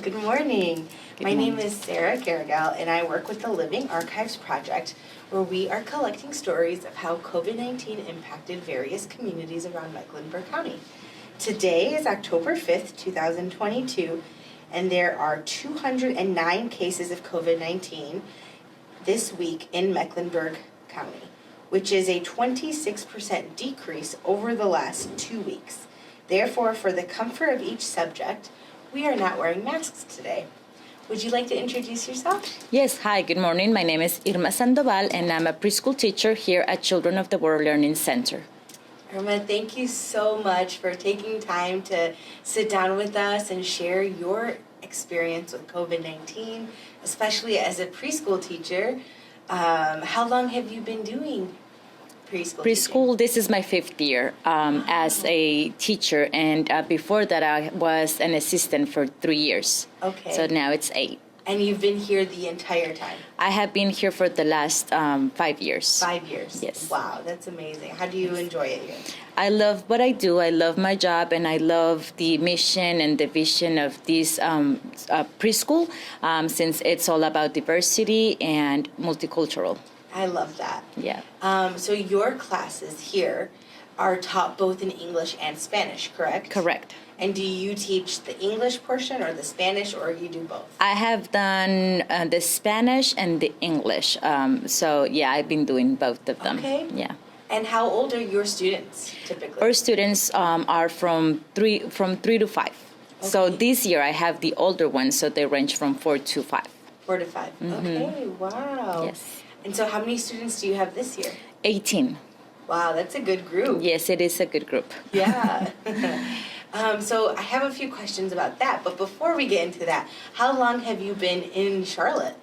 Good morning. Good My name morning. is Sarah Garrigal, and I work with the Living Archives Project, where we are collecting stories of how COVID-19 impacted various communities around Mecklenburg County. Today is October 5th, 2022, and there are 209 cases of COVID-19 this week in Mecklenburg County, which is a 26% decrease over the last 2 weeks. Therefore, for the comfort of each subject, we are not wearing masks today. Would you like to introduce yourself? Yes, hi, good morning. My name is Irma Sandoval, and I'm a preschool teacher here at Children of the World Learning Center. Irma, thank you so much for taking time to sit down with us and share your experience with COVID-19, especially as a preschool teacher. How long have you been doing Preschool, this is my 5th year as a teacher, and before that I was an assistant for 3 years. Okay. So now it's 8. And you've been here the entire time? I have been here for the last 5 years. 5 years? Yes. Wow, that's amazing. How do you enjoy it here? I love what I do. I love my job, and I love the mission and the vision of this preschool since it's all about diversity and multicultural. I love that. Yeah. So your classes here are taught both in English and Spanish, correct? Correct. And do you teach the English portion or the Spanish, or you do both? I have done the Spanish and the English. So yeah, I've been doing both of them. Okay. Yeah. And how old are your students typically? Our students are from 3 to 5. So Okay. this year I have the older ones, so they range from 4 to 5. 4 to 5. Okay, wow. Yes. And so how many students do you have this year? 18. Wow, that's a good group. Yes, it is a good group. Yeah. So I have a few questions about that, but before we get into that, how long have you been in Charlotte?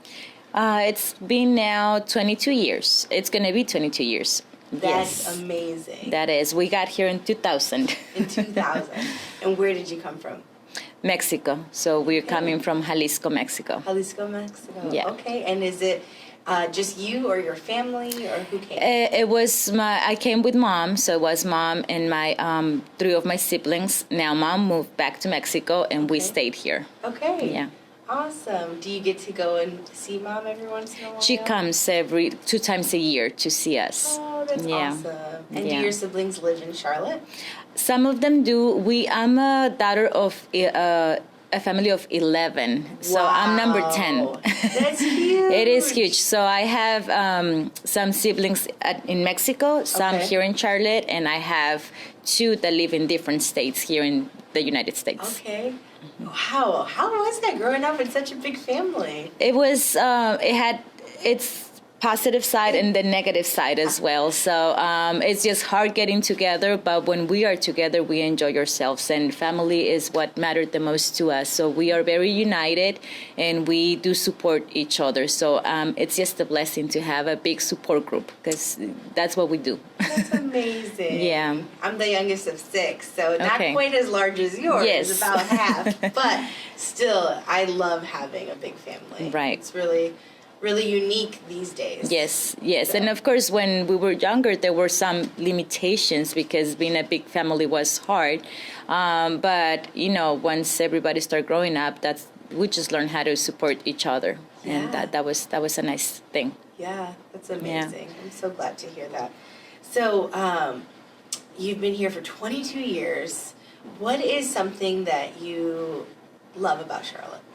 It's been now 22 years. It's going to be 22 years. That's Yes. amazing. That is. We got here in 2000. In 2000. And where did you come from? Mexico. So we're coming from Jalisco, Mexico. Jalisco, Mexico. Yeah. Okay, and is it just you or your family, or who came? I came with mom, so it was mom and my 3 of my siblings. Now mom moved back to Mexico, and we Okay. stayed here. Okay. Yeah. Awesome. Do you get to go and see mom every once in a while? She comes 2 times a year to see us. Oh, that's Yeah. awesome. And do Yeah. your siblings live in Charlotte? Some of them do. I'm a daughter of a family of 11, so I'm number 10. Wow. That's huge. It is huge. So I have some siblings in Mexico, some Okay. here in Charlotte, and I have 2 that live in different states here in the United States. Okay. Wow. How was that growing up in such a big family? It was. It had its positive side and the negative side as well. So it's just hard getting together, but when we are together, we enjoy ourselves, and family is what mattered the most to us. So we are very united, and we do support each other. So it's just a blessing to have a big support group, because that's what we do. That's amazing. Yeah. I'm the youngest of 6, so not Okay. quite as large as yours. Yes. About half. But still, I love having a big family. Right. It's really unique these days. Yes, yes. So- And of course, when we were younger, there were some limitations because being a big family was hard. But, once everybody started growing up, we just learned how to support each other. Yeah. And that was a nice thing. Yeah, that's amazing. I'm so glad to hear that. So, you've been here for 22 years. What is something that you love about Charlotte?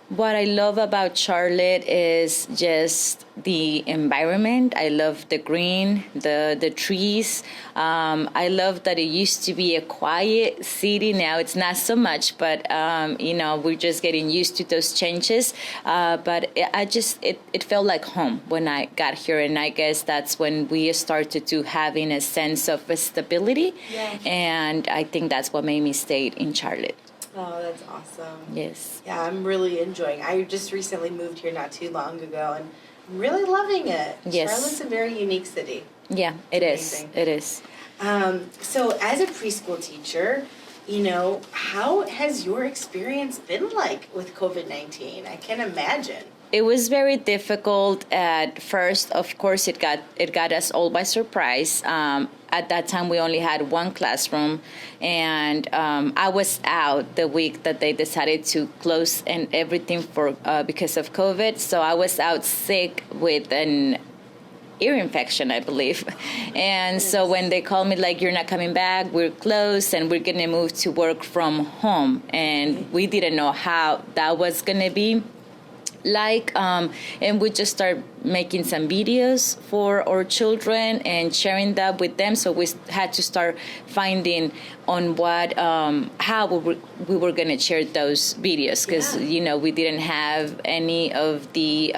What I love about Charlotte is just the environment. I love the green, the trees. I love that it used to be a quiet city. Now it's not so much, but we're just getting used to those changes. But it felt like home when I got here, and I guess that's when we started to having a sense of stability. Yeah. And I think that's what made me stay in Charlotte. Oh, that's awesome. Yes. Yeah, I'm really enjoying. I just recently moved here not too long ago, and I'm really loving it. Yes. Charlotte's a very unique city. Yeah, it is. Amazing. It is. So as a preschool teacher, how has your experience been like with COVID-19? I can imagine. It was very difficult at first. Of course, it got us all by surprise. At that time, we only had one classroom, and I was out the week that they decided to close and everything for because of COVID. So I was out sick with an ear infection, I believe. And so when they called me like, you're not coming back, we're closed, and we're going to move to work from home. And we didn't know how that was going to be like, and we just start making some videos for our children and sharing that with them. So we had to start finding on what how we were going to share those videos, because we didn't have any of the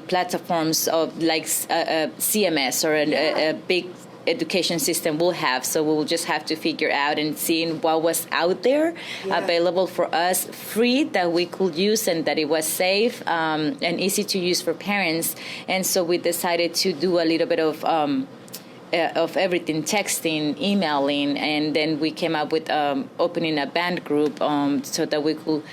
platforms of like CMS or a big education system will have. So we'll just have to figure out and seeing what was out there available for us, free, that we could use, and that it was safe and easy to use for parents. And so we decided to do a little bit of everything, texting, emailing, and then we came up with opening a band group so that we could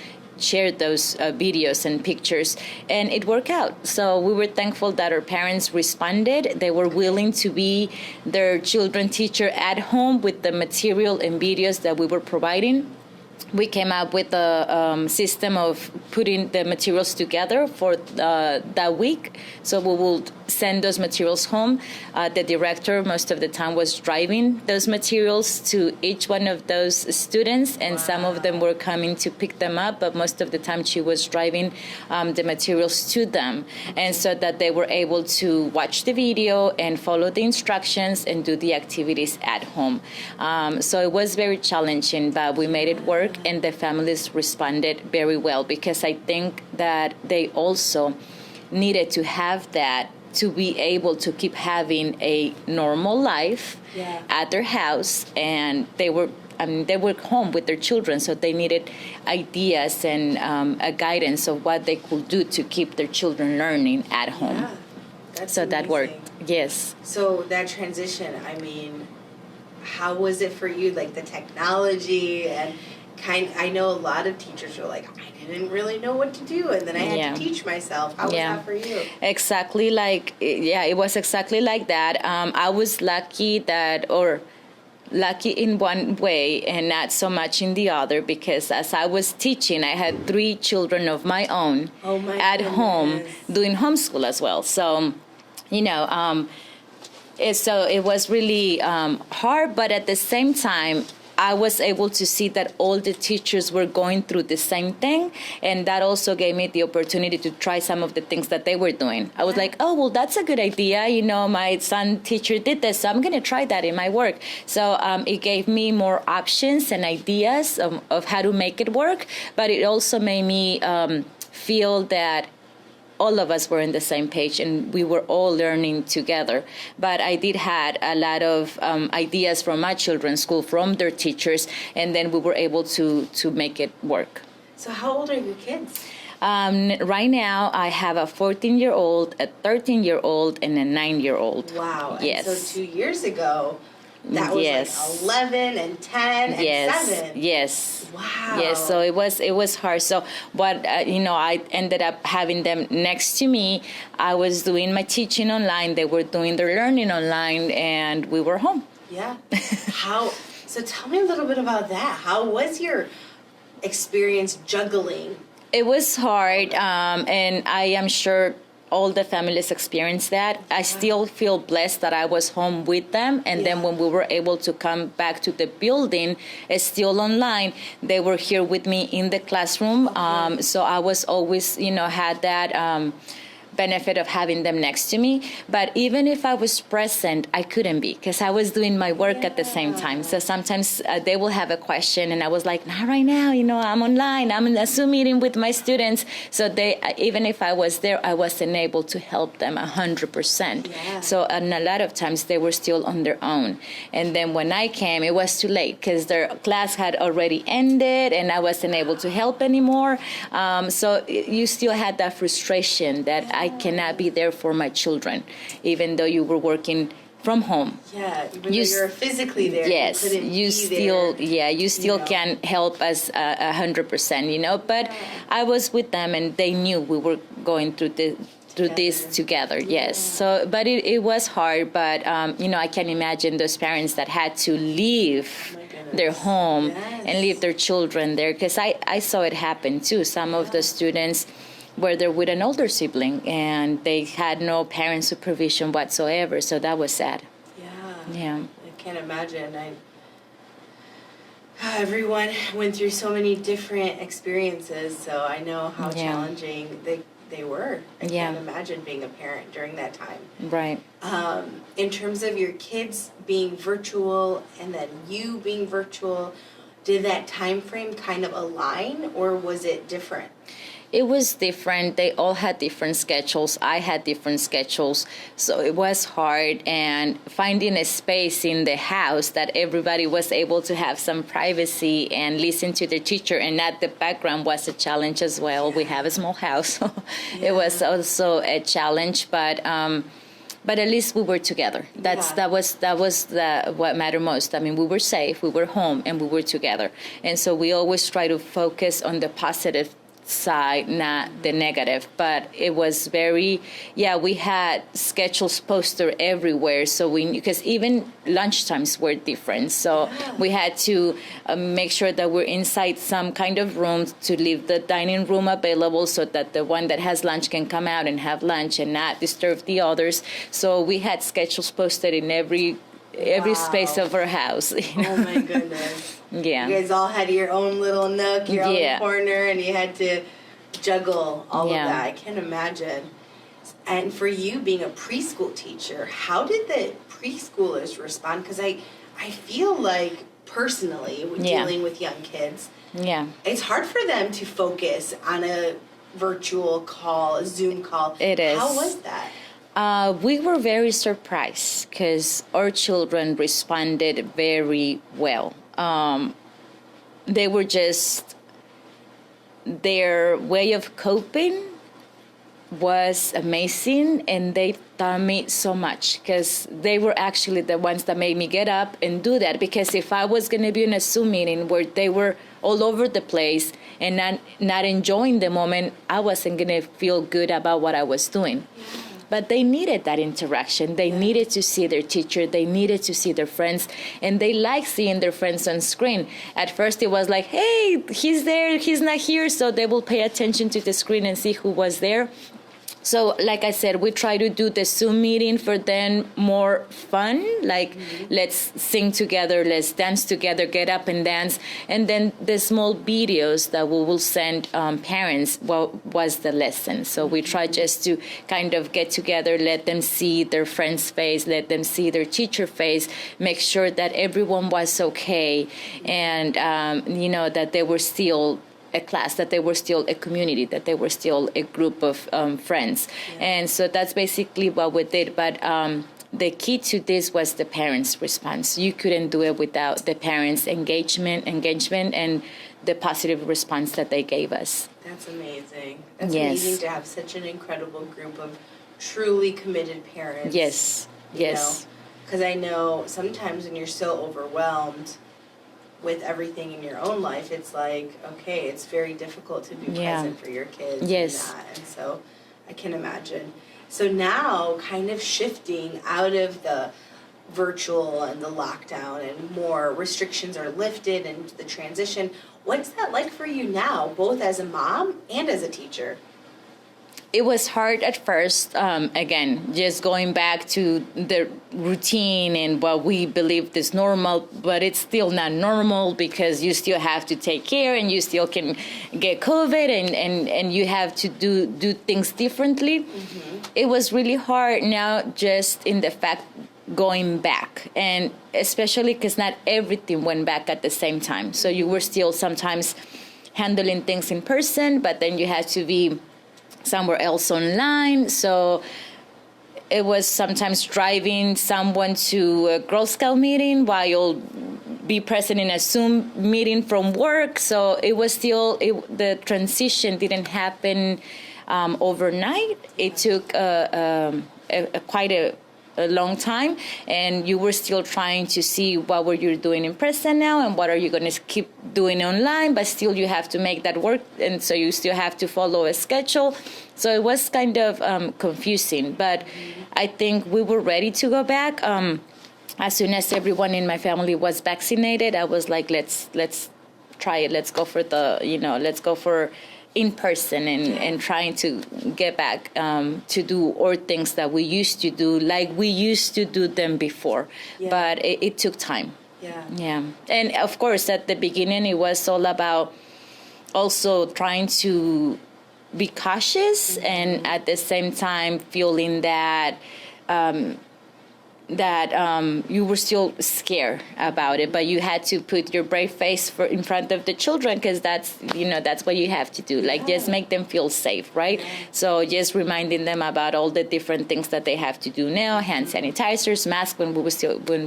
share those videos and pictures, and it worked out. So we were thankful that our parents responded. They were willing to be their children teacher at home with the material and videos that we were providing. We came up with a system of putting the materials together for that week. So we will send those materials home. The director most of the time was driving those materials to each one of those students, and some of them were coming to pick them up, but most of the time she was driving the materials to them, and so that they were able to watch the video and follow the instructions and do the activities at home. So it was very challenging, but we made it work, and the families responded very well, because I think that they also needed to have that to be able to keep having a normal life at their house. And they were home with their children, so they needed ideas and a guidance of what they could do to keep their children learning at home. That's so amazing. That worked. Yes. So that transition, I mean, how was it for you? Like the technology and I know a lot of teachers are like, I didn't really know what to do, and then I had to teach myself. How was that for you? Exactly it was exactly like that. I was lucky in one way and not so much in the other, because as I was teaching, I had 3 children of my own at home doing homeschool as well. So, so it was really hard, but at the same time, I was able to see that all the teachers were going through the same thing, and that also gave me the opportunity to try some of the things that they were doing. I was like, oh, well, that's a good idea. My son teacher did this, so I'm going to try that in my work. So it gave me more options and ideas of how to make it work, but it also made me feel that all of us were on the same page and we were all learning together. But I did had a lot of ideas from my children's school, from their teachers, and then we were able to make it work. So how old are your kids? Right now, I have a 14-year-old, a 13-year-old, and a 9-year-old. Wow. Yes. And so 2 years ago, that was like 11 and 10 and 7. Yes. Wow. Yes, so it was hard. So what, I ended up having them next to me. I was doing my teaching online. They were doing their learning online, and we were home. Yeah. So tell me a little bit about that. How was your experience juggling? It was hard, and I am sure all the families experienced that. I still feel blessed that I was home with them, and then when we were able to come back to the building, it's still online, they were here with me in the classroom. So I was always, had that benefit of having them next to me. But even if I was present, I couldn't be, because I was doing my work at the same time. So sometimes they will have a question and I was like, not right now, I'm online, I'm in a Zoom meeting with my students. So even if I was there, I wasn't able to help them 100%. So and a lot of times they were still on their own. And then when I came, it was too late, because their class had already ended and I wasn't able to help anymore. So you still had that frustration that I cannot be there for my children, even though you were working from home. Yeah, even You though you're physically there, Yes, you couldn't you be still, there. yeah, you still know. can't help us 100%, you know. But Yeah. I was with them, and they knew we were going through this together. Yes. So, but it was hard. But you know, I can imagine those parents that had to leave Oh my goodness. their home Yes. and leave their children there, because I saw it happen too. Some of the students were there with an older sibling, and they had no parent supervision whatsoever. So that was sad. Yeah. Yeah. I can't imagine. Everyone went through so many different experiences, so I know how Yeah. challenging they were. I Yeah. can't imagine being a parent during that time. Right. In terms of your kids being virtual and then you being virtual, did that time frame kind of align, or was it different? It was different. They all had different schedules. I had different schedules. So it was hard. And finding a space in the house that everybody was able to have some privacy and listen to the teacher and not the background was a challenge as well. We have a small house. So it was also a challenge. But at least we were together. That was what mattered most. I mean, we were safe, we were home, and we were together. And so we always try to focus on the positive side, not the negative. But it was very, we had schedules posted everywhere. So because even lunchtimes were different. So we had to make sure that we're inside some kind of room to leave the dining room available so that the one that has lunch can come out and have lunch and not disturb the others. So we had schedules posted in every space of our house. You know? Oh my goodness. Yeah. You guys all had your own little nook, your own corner, and you had to juggle all of that. I can imagine. And for you being a preschool teacher, how did the preschoolers respond? Because I feel like personally, when dealing with young kids, it's hard for them to focus on a virtual call, a Zoom call. It is. How was that? We were very surprised because our children responded very well. They were just, their way of coping was amazing, and they taught me so much because they were actually the ones that made me get up and do that. Because if I was going to be in a Zoom meeting where they were all over the place and not enjoying the moment, I wasn't going to feel good about what I was doing. But they needed that interaction. They needed to see their teacher. They needed to see their friends. And they liked seeing their friends on screen. At first, it was like, hey, he's there, he's not here. So they will pay attention to the screen and see who was there. So, like I said, we try to do the Zoom meeting for them more fun. Like, let's sing together, let's dance together, get up and dance. And then the small videos that we will send parents was the lesson. So we try just to kind of get together, let them see their friend's face, let them see their teacher face, make sure that everyone was okay, and, that they were still a class, that they were still a community, that they were still a group of friends. And so that's basically what we did. But the key to this was the parents' response. You couldn't do it without the parents' engagement, and the positive response that they gave us. That's amazing. That's amazing to have such an incredible group of truly committed parents. Yes. Because I know sometimes when you're so overwhelmed with everything in your own life, it's like, okay, it's very difficult to be present for your kids. Yes. And so I can imagine. So now kind of shifting out of the virtual and the lockdown and more restrictions are lifted and the transition, what's that like for you now, both as a mom and as a teacher? It was hard at first, again, just going back to the routine and what we believed is normal, but it's still not normal because you still have to take care and you still can get COVID and you have to do things differently. It was really hard now just in the fact going back, and especially because not everything went back at the same time. So you were still sometimes handling things in person, but then you had to be somewhere else online. So it was sometimes driving someone to a Girl Scout meeting while you'll be present in a Zoom meeting from work. So it was still, the transition didn't happen overnight. It took quite a a long time, and you were still trying to see what were you doing in person now and what are you going to keep doing online, but still you have to make that work, and so you still have to follow a schedule. So it was kind of confusing, but I think we were ready to go back. As soon as everyone in my family was vaccinated, I was like, let's try it. Let's go for let's go for in person and trying to get back to do all things that we used to do, like we used to do them before. Yeah. But it took time. Yeah. And of course, at the beginning, it was all about also trying to be cautious and at the same time feeling that you were still scared about it, but you had to put your brave face in front of the children because that's what you have to do. Like just make them feel safe, right? So just reminding them about all the different things that they have to do now: hand sanitizers, mask when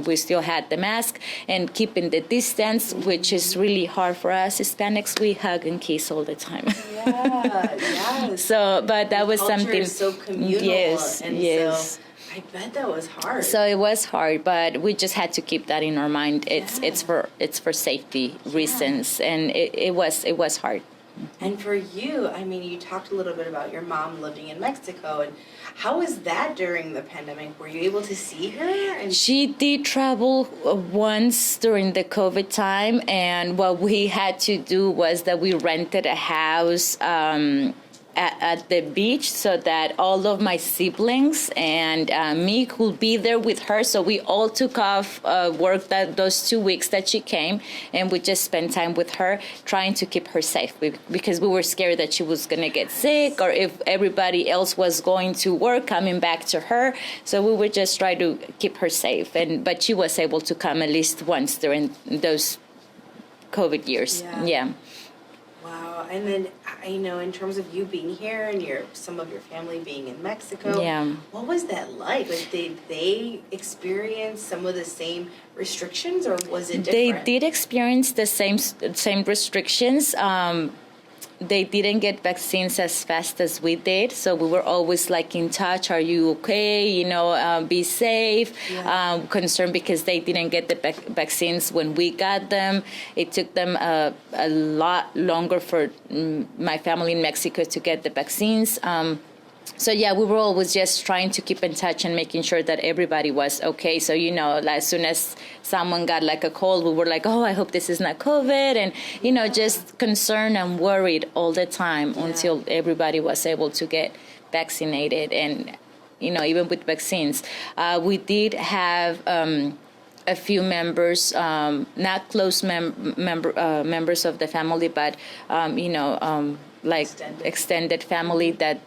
we still had the mask, and keeping the distance, which is really hard for us Hispanics. We hug and kiss all the time. Yeah. So, but that was something. Is so communal. Yes. So I bet that was hard. So it was hard, but we just had to keep that in our mind. It's for safety reasons, and it was hard. And for you, I mean, you talked a little bit about your mom living in Mexico, and how was that during the pandemic? Were you able to see her? And she did travel once during the COVID time, and what we had to do was that we rented a house at the beach so that all of my siblings and me could be there with her. So we all took off work those 2 weeks that she came, and we just spent time with her, trying to keep her safe because we were scared that she was going to get sick, or if everybody else was going to work, coming back to her. So we would just try to keep her safe. But she was able to come at least once during those COVID years. Yeah. Wow. And then, in terms of you being here and some of your family being in Mexico, what was that like? Like, did they experience some of the same restrictions, or was it different? They did experience the same restrictions. They didn't get vaccines as fast as we did, so we were always like in touch. Are you okay? Be safe. Concerned because they didn't get the vaccines when we got them. It took them a lot longer for my family in Mexico to get the vaccines. So we were always just trying to keep in touch and making sure that everybody was okay. So, as soon as someone got like a cold, we were like, oh, I hope this is not COVID. And, just concerned and worried all the time until everybody was able to get vaccinated. And, even with vaccines, we did have a few members, not close members of the family, but, like extended family that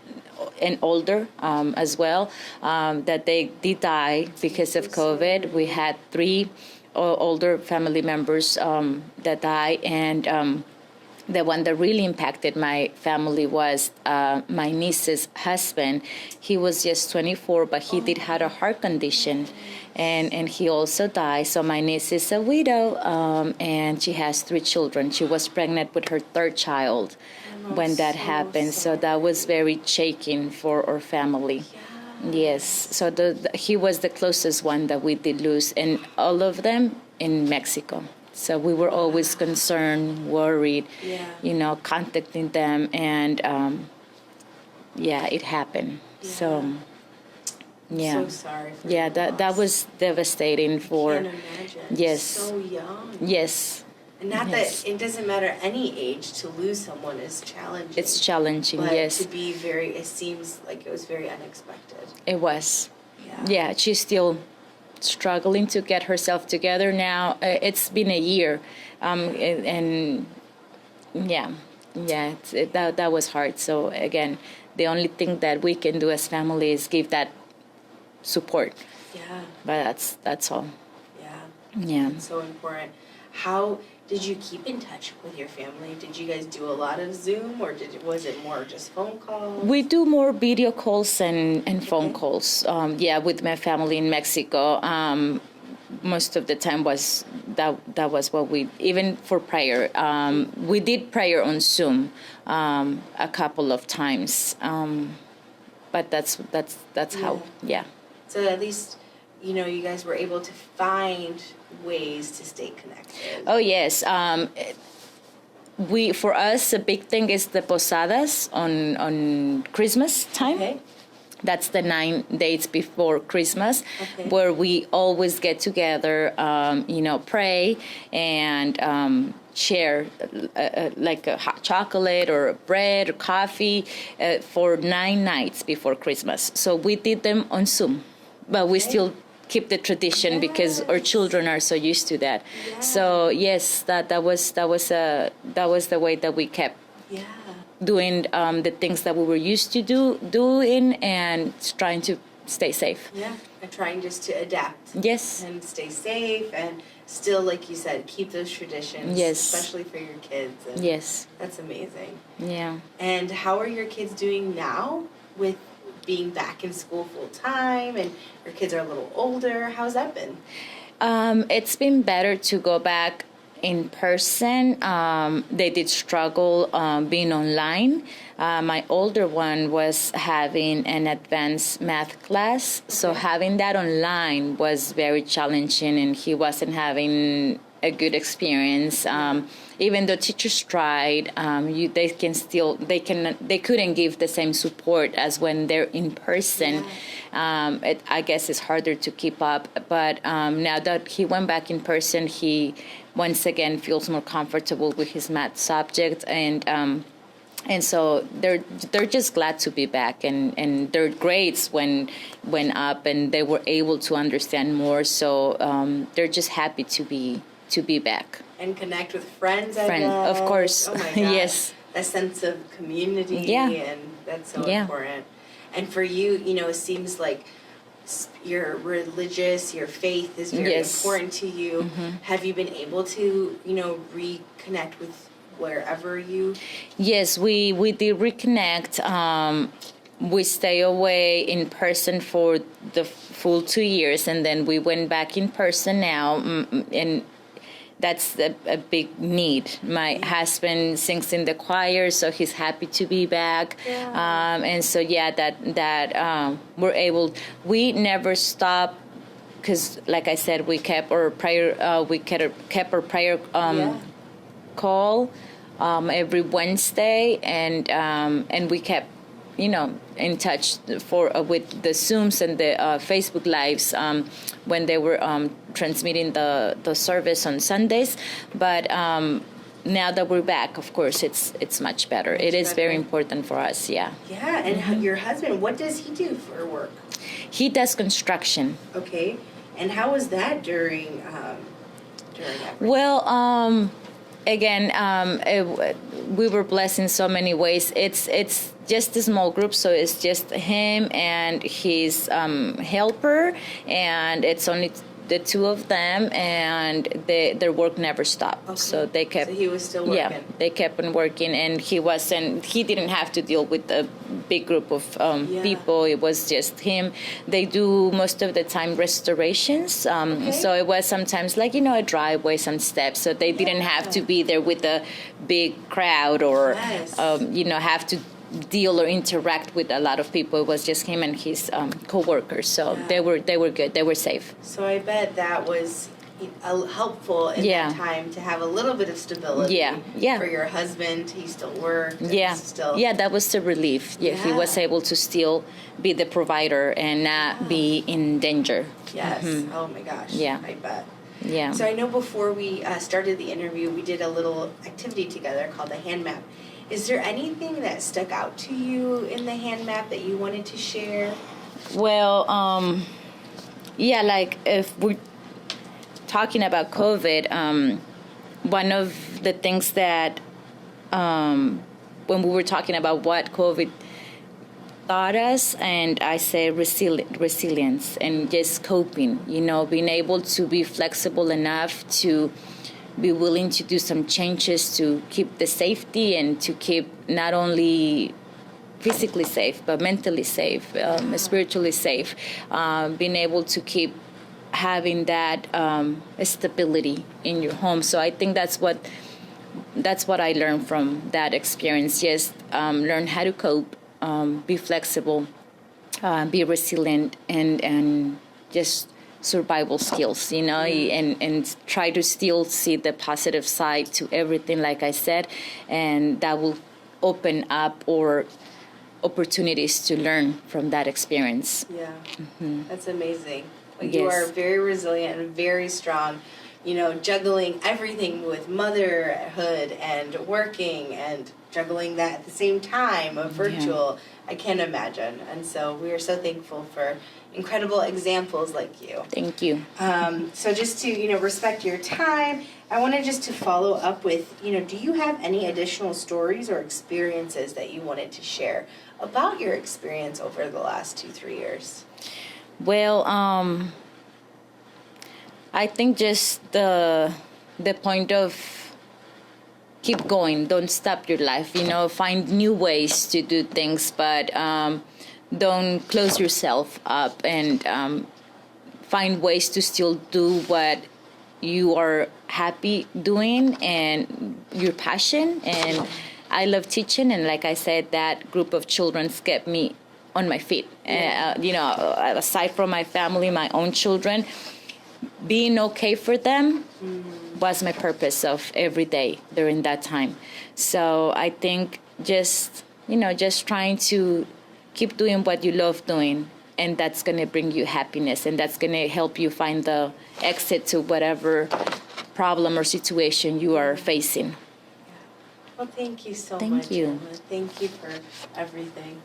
and older as well, that they did die because of COVID. We had 3 older family members that died, and the one that really impacted my family was my niece's husband. He was just 24, but he did have a heart condition, and he also died. So my niece is a widow, and she has 3 children. She was pregnant with her 3rd child when that happened. So that was very shaking for our family. Yes. So he was the closest one that we did lose, and all of them in Mexico. So we were always concerned, worried, contacting them, and it happened. So so sorry for that was devastating for. I can imagine. Yes. So young. Yes. And not that it doesn't matter any age, to lose someone is challenging. It's challenging, but to be it seems like it was very unexpected. It was. Yeah, she's still struggling to get herself together now. It's been a year, and that was hard. So again, the only thing that we can do as family is give that support. Yeah. But that's all. Yeah. It's so important. How did you keep in touch with your family? Did you guys do a lot of Zoom, or was it more just phone calls? We do more video calls and phone calls. With my family in Mexico. Most of the time was that was what we, even for prayer. We did prayer on Zoom a couple of times. But that's how. So at least you guys were able to find ways to stay connected. Oh yes. For us a big thing is the posadas on Christmas time. Okay. That's the 9 days before Christmas, Okay. where we always get together, pray and share like a hot chocolate or bread or coffee for 9 nights before Christmas. So we did them on Zoom, but we still keep the tradition because our children are so used to that. Yeah. So yes, that was the way that we kept doing the things that we were used to doing and trying to stay safe. Yeah, and trying just to adapt. Yes. And stay safe and still, like you said, keep those traditions. Yes. Especially for your kids. And Yes. that's amazing. Yeah. And how are your kids doing now with being back in school full time and your kids are a little older? How's that been? It's been better to go back in person. They did struggle being online. My older one was having an advanced math class, so having that online was very challenging, and he wasn't having a good experience. Even though teachers tried, they couldn't give the same support as when they're in person. I guess it's harder to keep up. But now that he went back in person, he once again feels more comfortable with his math subject, and so they're just glad to be back, and their grades went up, and they were able to understand more. So they're just happy to be back. And connect with friends, I guess. Of course. Oh my gosh. Yes. A sense of community, and that's so important. And for you, it seems like you're religious, your faith is very important to you. Mm-hmm. Have you been able to, reconnect with wherever you? Yes, we did reconnect. We stay away in person for the full 2 years, and then we went back in person now, and that's a big need. My husband sings in the choir, so he's happy to be back. Yeah. And so that we're able. We never stop because, like I said, we kept our prayer. We kept our prayer call every Wednesday, and we kept in touch with the Zooms and the Facebook Lives when they were transmitting the service on Sundays. But now that we're back, of course, it's much better. It is very important for us, Yeah, and your husband, what does he do for work? He does construction. Okay, and how was that during that? Well, again, we were blessed in so many ways. It's just a small group, so it's just him and his helper, and it's only the two of them, and their work never stopped. Okay. So they kept. So he was still working. Yeah, they kept on working, and he didn't have to deal with a big group of people. It was just him. They do most of the time restorations. So it was sometimes like a driveway, some steps. So they didn't have to be there with a big crowd or have to deal or interact with a lot of people. It was just him and his co-workers. So they were good. They were safe. So I bet that was helpful in that time to have a little bit of stability. For your husband, he still worked. That was the relief. He was able to still be the provider and not be in danger. Yes. Mm-hmm. Oh my gosh. Yeah. I bet. Yeah. So I know before we started the interview, we did a little activity together called the hand map. Is there anything that stuck out to you in the hand map that you wanted to share? Well, like if we're talking about COVID, one of the things that when we were talking about what COVID taught us, and I say resilience and just coping, being able to be flexible enough to be willing to do some changes to keep the safety and to keep not only physically safe, but mentally safe, spiritually safe, being able to keep having that stability in your home. So I think that's what I learned from that experience. Just learn how to cope, be flexible, be resilient, and just survival skills, and try to still see the positive side to everything, like I said, and that will open up or opportunities to learn from that experience. Yeah, that's amazing. You Yes. are very resilient and very strong, juggling everything with motherhood and working and juggling that at the same time of virtual. I can't imagine. And so we are so thankful for incredible examples like you. Thank you. So just to, respect your time, I wanted just to follow up with, do you have any additional stories or experiences that you wanted to share about your experience over the last 2-3 years? Well, I think just the point of keep going, don't stop your life, find new ways to do things, but don't close yourself up, and find ways to still do what you are happy doing and your passion. And I love teaching, and like I said, that group of children kept me on my feet. Aside from my family, my own children, being okay for them was my purpose of every day during that time. So I think just trying to keep doing what you love doing, and that's going to bring you happiness, and that's going to help you find the exit to whatever problem or situation you are facing. Well, thank you so much. Thank you. Irma. Thank you for everything.